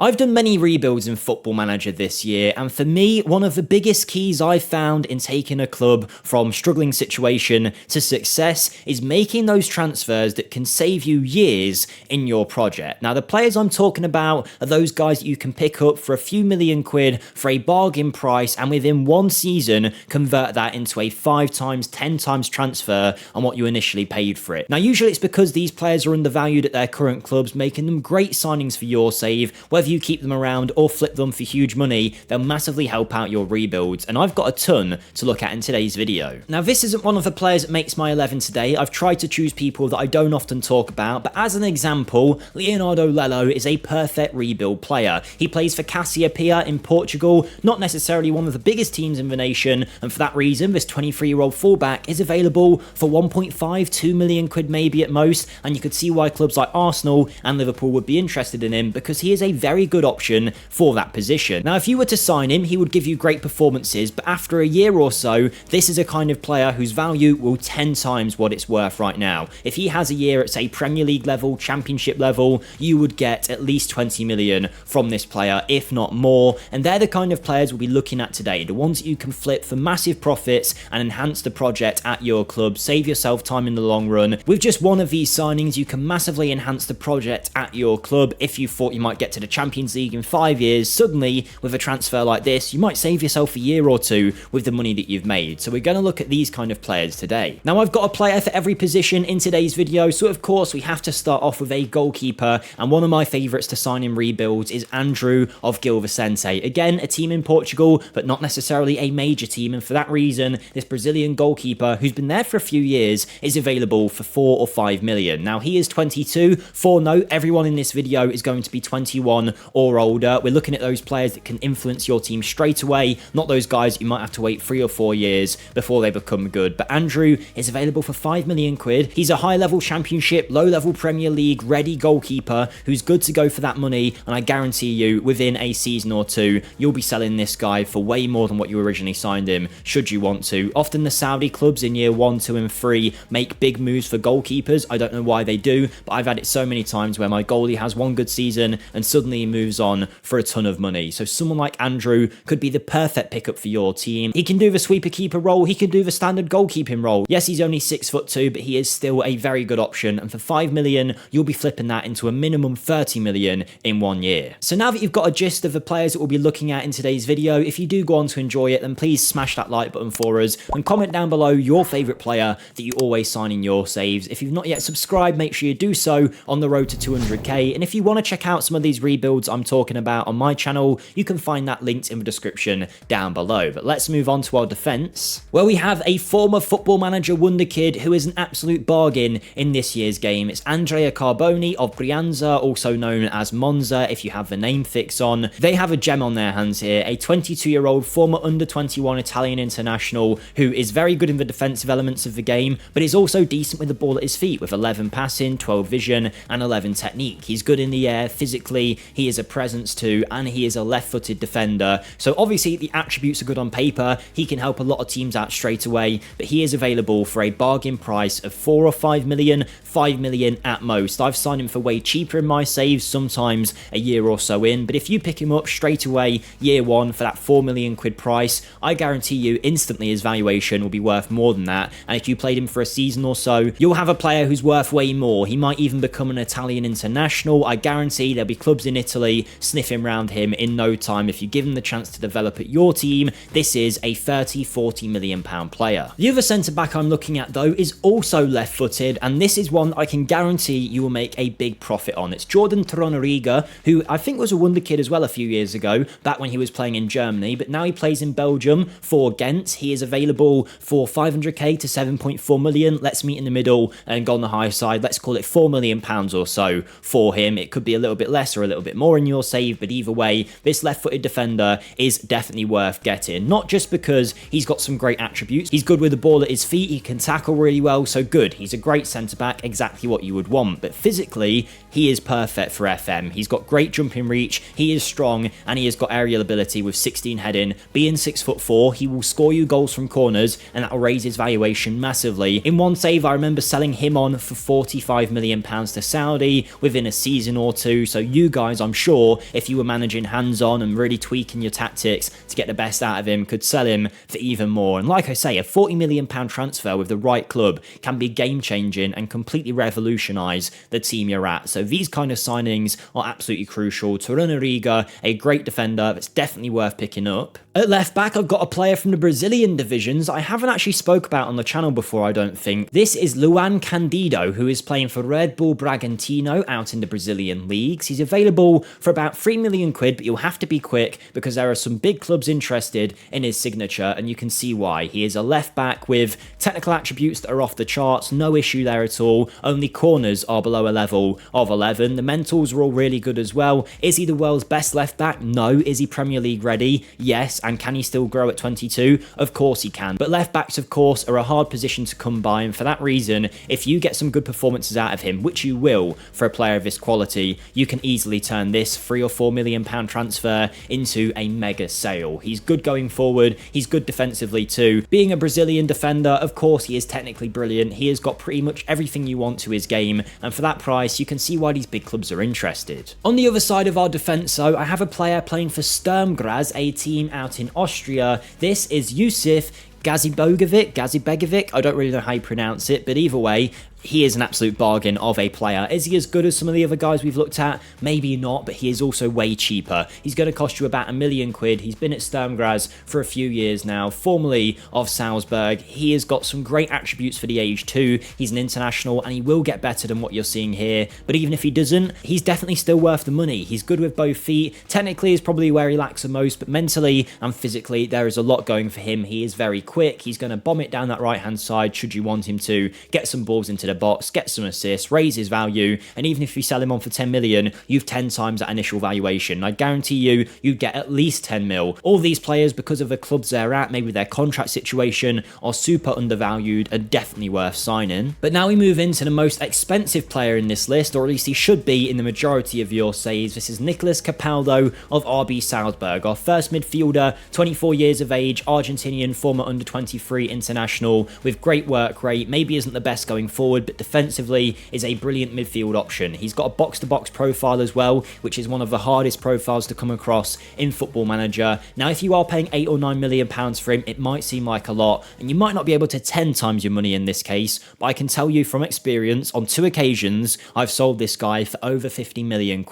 I've done many rebuilds in Football Manager this year, and for me, one of the biggest keys I've found in taking a club from struggling situation to success is making those transfers that can save you years in your project. Now, the players I'm talking about are those guys that you can pick up for a few million quid for a bargain price, and within one season, convert that into a 5 times, 10 times transfer on what you initially paid for it. Now, usually it's because these players are undervalued at their current clubs, making them great signings for your save. Whether you keep them around or flip them for huge money, they'll massively help out your rebuilds, and I've got a ton to look at in today's video. Now, this isn't one of the players that makes my 11 today. I've tried to choose people that I don't often talk about, but as an example, Leonardo Lelo is a perfect rebuild player. He plays for Gazibegovic in Portugal, not necessarily one of the biggest teams in the nation, and for that reason, this 23-year-old fullback is available for 1.5, 2 million quid maybe at most, and you could see why clubs like Arsenal and Liverpool would be interested in him, because he is a very good option for that position. Now, if you were to sign him, he would give you great performances, but after a year or so, this is a kind of player whose value will 10 times what it's worth right now. If he has a year at, say, Premier League level, Championship level, you would get at least 20 million from this player, if not more, and they're the kind of players we'll be looking at today, the ones that you can flip for massive profits and enhance the project at your club, save yourself time in the long run. With just one of these signings, you can massively enhance the project at your club. If you thought you might get to the Champions League in 5 years, suddenly with a transfer like this, you might save yourself a year or two with the money that you've made. So we're going to look at these kind of players today. Now, I've got a player for every position in today's video, so of course we have to start off with a goalkeeper, and one of my favourites to sign in rebuilds is Andrew of Gouveia. Again, a team in Portugal, but not necessarily a major team, and for that reason, this Brazilian goalkeeper, who's been there for a few years, is available for 4 or 5 million. Now, he is 22. For note, everyone in this video is going to be 21 or older. We're looking at those players that can influence your team straight away, not those guys you might have to wait 3 or 4 years before they become good. But Andrew is available for 5 million quid. He's a high-level Championship, low-level Premier League ready goalkeeper who's good to go for that money, and I guarantee you within a season or two, you'll be selling this guy for way more than what you originally signed him, should you want to. Often the Saudi clubs in year 1, 2 and 3 make big moves for goalkeepers. I don't know why they do, but I've had it so many times where my goalie has one good season and suddenly he moves on for a ton of money. So someone like Andrew could be the perfect pickup for your team. He can do the sweeper keeper role, he can do the standard goalkeeping role. Yes, he's only 6'2", but he is still a very good option, and for 5 million, you'll be flipping that into a minimum 30 million in 1 year. So now that you've got a gist of the players that we'll be looking at in today's video, if you do go on to enjoy it, then please smash that like button for us and comment down below your favourite player that you always sign in your saves. If you've not yet subscribed, make sure you do so on the road to 200k, and if you want to check out some of these rebuilds I'm talking about on my channel, you can find that linked in the description down below. But let's move on to our defence, where we have a former Football Manager Wonderkid who is an absolute bargain in this year's game. It's Carboni of Brianza, also known as Monza if you have the name fix on. They have a gem on their hands here, a 22-year-old former under-21 Italian international who is very good in the defensive elements of the game, but is also decent with the ball at his feet with 11 passing, 12 vision and 11 technique. He's good in the air, physically, he is a presence too, and he is a left-footed defender. So obviously the attributes are good on paper, he can help a lot of teams out straight away, but he is available for a bargain price of 4 or 5 million, 5 million at most. I've signed him for way cheaper in my saves, sometimes a year or so in, but if you pick him up straight away, year 1, for that 4 million quid price, I guarantee you instantly his valuation will be worth more than that, and if you played him for a season or so, you'll have a player who's worth way more. He might even become an Italian international. I guarantee there'll be clubs in Italy sniffing around him in no time. If you give him the chance to develop at your team, this is a 30-40 million pound player. The other centre-back I'm looking at though is also left-footed, and this is one I can guarantee you will make a big profit on. It's Torunarigha, who I think was a Wonderkid as well a few years ago, back when he was playing in Germany, but now he plays in Belgium for Ghent. He is available for 500k to 7.4 million. Let's meet in the middle and go on the high side. Let's call it 4 million pounds or so for him. It could be a little bit less or a little bit more in your save, but either way, this left-footed defender is definitely worth getting. Not just because he's got some great attributes, he's good with the ball at his feet, he can tackle really well, so good. He's a great centre-back, exactly what you would want, but physically, he is perfect for FM. He's got great jumping reach, he is strong, and he has got aerial ability with 16 heading. Being 6'4", he will score you goals from corners, and that will raise his valuation massively. In one save, I remember selling him on for 45 million pounds to Saudi within a season or two, so you guys are I'm sure if you were managing hands-on and really tweaking your tactics to get the best out of him, could sell him for even more. And like I say, a £40 million transfer with the right club can be game-changing and completely revolutionise the team you're at. So these kind of signings are absolutely crucial. Torunarigha, a great defender that's definitely worth picking up. At left back, I've got a player from the Brazilian divisions I haven't actually spoke about on the channel before, I don't think. This is Candido, who is playing for Red Bull Bragantino out in the Brazilian leagues. He's available for about £3 million, but you'll have to be quick because there are some big clubs interested in his signature, and you can see why. He is a left back with technical attributes that are off the charts, no issue there at all. Only corners are below a level of 11. The mentals are all really good as well. Is he the world's best left back? No. Is he Premier League ready? Yes. And can he still grow at 22? Of course he can. But left backs, of course, are a hard position to come by, and for that reason, if you get some good performances out of him, which you will for a player of this quality, you can easily turn this £3 or £4 million transfer into a mega sale. He's good going forward. He's good defensively too. Being a Brazilian defender, of course, he is technically brilliant. He has got pretty much everything you want to his game, and for that price, you can see why these big clubs are interested. On the other side of our defence, though, I have a player playing for Sturm Graz, a team out in Austria. This is Gazibegovic, I don't really know how you pronounce it, but either way, he is an absolute bargain of a player. Is he as good as some of the other guys we've looked at? Maybe not, but he is also way cheaper. He's going to cost you about £1 million. He's been at Sturm Graz for a few years now, formerly of Salzburg. He has got some great attributes for the age too. He's an international, and he will get better than what you're seeing here. But even if he doesn't, he's definitely still worth the money. He's good with both feet. Technically is probably where he lacks the most, but mentally and physically, there is a lot going for him. He is very quick. He's going to bomb it down that right-hand side should you want him to. Get some balls into the box, get some assists, raise his value, and even if you sell him on for 10 million, you've 10 times that initial valuation. I guarantee you get at least 10 mil. All these players, because of the clubs they're at, maybe their contract situation, are super undervalued and definitely worth signing. But now we move into the most expensive player in this list, or at least he should be in the majority of your saves. This is Nicolas Capaldo of RB Salzburg, our first midfielder, 24 years of age, Argentinian, former under-23 international, with great work rate. Maybe isn't the best going forward, but defensively is a brilliant midfield option. He's got a box-to-box profile as well, which is one of the hardest profiles to come across in Football Manager. Now, if you are paying £8 or £9 million for him, it might seem like a lot, and you might not be able to 10 times your money in this case, but I can tell you from experience, on 2 occasions, I've sold this guy for over £50 million.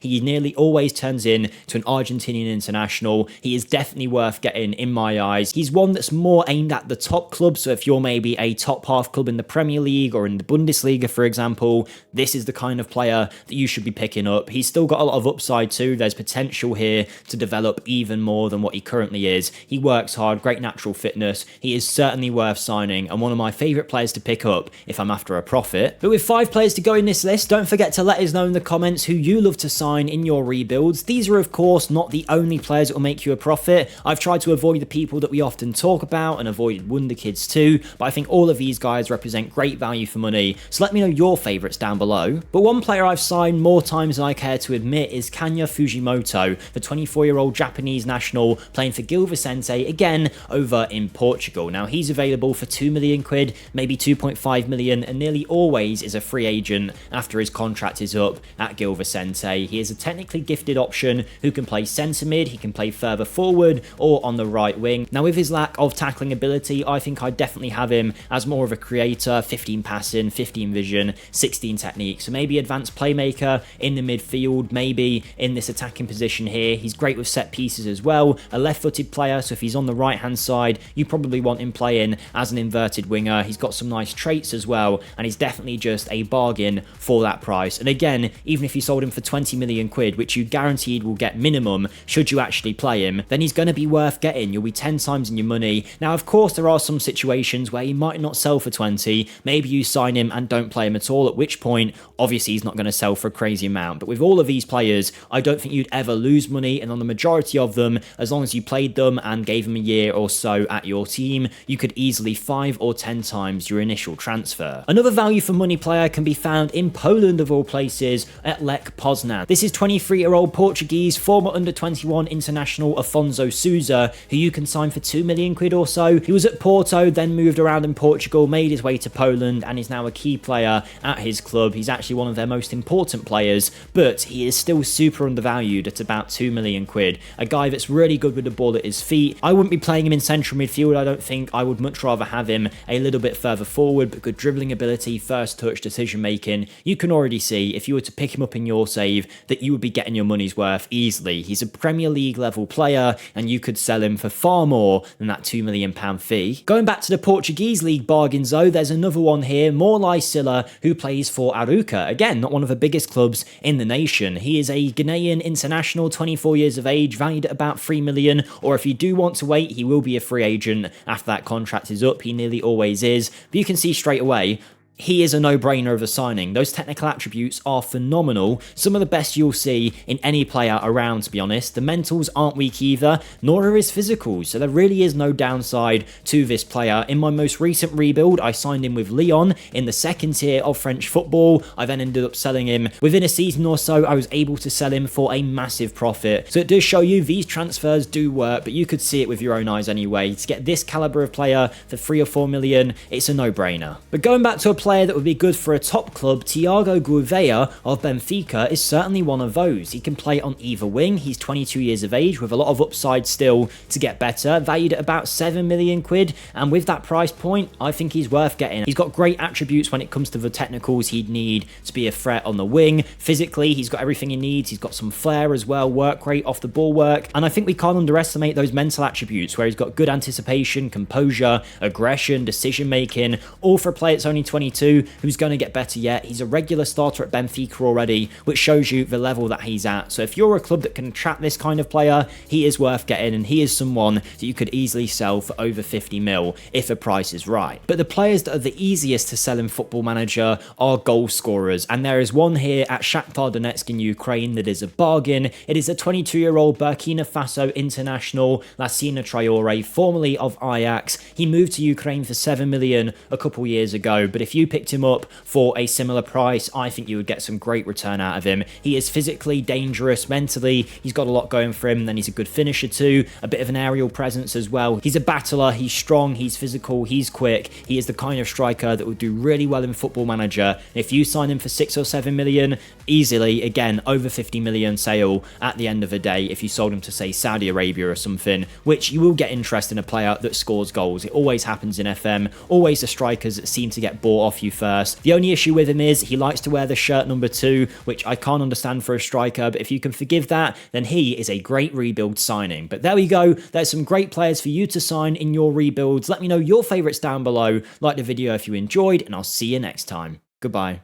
He nearly always turns in to an Argentinian international. He is definitely worth getting in my eyes. He's one that's more aimed at the top clubs, so if you're maybe a top half club in the Premier League or in the Bundesliga, for example, this is the kind of player that you should be picking up. He's still got a lot of upside too. There's potential here to develop even more than what he currently is. He works hard, great natural fitness. He is certainly worth signing and one of my favourite players to pick up if I'm after a profit. But with 5 players to go in this list, don't forget to let us know in the comments who you love to sign in your rebuilds. These are of course not the only players that will make you a profit. I've tried to avoid the people that we often talk about and avoided Wonderkids too, but I think all of these guys represent great value for money, so let me know your favourites down below. But one player I've signed more times than I care to admit is Fujimoto, the 24-year-old Japanese national playing for Gouveia, again over in Portugal. Now he's available for £2 million, maybe 2.5 million, and nearly always is a free agent after his contract is up at Gouveia. He is a technically gifted option who can play centre mid, he can play further forward or on the right wing. Now with his lack of tackling ability, I think I definitely have him as more of a creator, 15 passing, 15 vision, 16 technique, so maybe advanced playmaker in the midfield, maybe in this attacking position here. He's great with set pieces as well, a left-footed player, so if he's on the right-hand side, you probably want him playing as an inverted winger. He's got some nice traits as well, and he's definitely just a bargain for that price. And again, even if you sold him for 20 million quid, which you guaranteed will get minimum should you actually play him, then he's going to be worth getting. You'll be 10 times in your money. Now, of course, there are some situations where he might not sell for 20. Maybe you sign him and don't play him at all, at which point, obviously, he's not going to sell for a crazy amount. But with all of these players, I don't think you'd ever lose money, and on the majority of them, as long as you played them and gave them a year or so at your team, you could easily 5 or 10 times your initial transfer. Another value for money player can be found in Poland, of all places, at Lech Poznan. This is 23-year-old Portuguese, former under-21 international Afonso Sousa, who you can sign for £2 million or so. He was at Porto, then moved around in Portugal, made his way to Poland, and is now a key player at his club. He's actually one of their most important players, but he is still super undervalued at about 2 million quid. A guy that's really good with the ball at his feet. I wouldn't be playing him in central midfield, I don't think. I would much rather have him a little bit further forward, but good dribbling ability, first touch, decision making. You can already see, if you were to pick him up in your save, that you would be getting your money's worth easily. He's a Premier League level player, and you could sell him for far more than that £2 million fee. Going back to the Portuguese league bargains though, there's another one here, more like Siller, who plays for Arouca. Again, not one of the biggest clubs in the nation. He is a Ghanaian international, 24 years of age, valued at about 3 million, or if you do want to wait, he will be a free agent after that contract is up. He nearly always is, but you can see straight away, he is a no-brainer of a signing. Those technical attributes are phenomenal. Some of the best you'll see in any player around, to be honest. The mentals aren't weak either, nor are his physicals, so there really is no downside to this player. In my most recent rebuild, I signed him with Lyon in the second tier of French football. I then ended up selling him. Within a season or so, I was able to sell him for a massive profit. So it does show you these transfers do work, but you could see it with your own eyes anyway. To get this caliber of player for 3 or 4 million, it's a no-brainer. But going back to a player that would be good for a top club, Thiago Gouveia of Benfica is certainly one of those. He can play on either wing. He's 22 years of age with a lot of upside still to get better, valued at about 7 million quid, and with that price point, I think he's worth getting. He's got great attributes when it comes to the technicals he'd need to be a threat on the wing. Physically, he's got everything he needs. He's got some flair as well, work rate, off the ball work, and I think we can't underestimate those mental attributes where he's got good anticipation, composure, aggression, decision making, all for a player that's only 22 who's going to get better yet. He's a regular starter at Benfica already, which shows you the level that he's at. So if you're a club that can attract this kind of player, he is worth getting, and he is someone that you could easily sell for over 50 mil if the price is right. But the players that are the easiest to sell in Football Manager are goal scorers, and there is one here at Shakhtar Donetsk in Ukraine that is a bargain. It is a 22-year-old Burkina Faso international, Lassina Traore, formerly of Ajax. He moved to Ukraine for 7 million a couple years ago, but if you picked him up for a similar price, I think you would get some great return out of him. He is physically dangerous, mentally he's got a lot going for him, then he's a good finisher too, a bit of an aerial presence as well. He's a battler, he's strong, he's physical, he's quick. He is the kind of striker that would do really well in Football Manager. If you sign him for 6 or 7 million, easily, again, over 50 million sale at the end of the day if you sold him to, say, Saudi Arabia or something, which you will get interest in a player that scores goals. It always happens in FM, always the strikers that seem to get bought off you first. The only issue with him is he likes to wear the shirt number 2, which I can't understand for a striker, but if you can forgive that, then he is a great rebuild signing. But there we go, there's some great players for you to sign in your rebuilds. Let me know your favourites down below, like the video if you enjoyed, and I'll see you next time. Goodbye.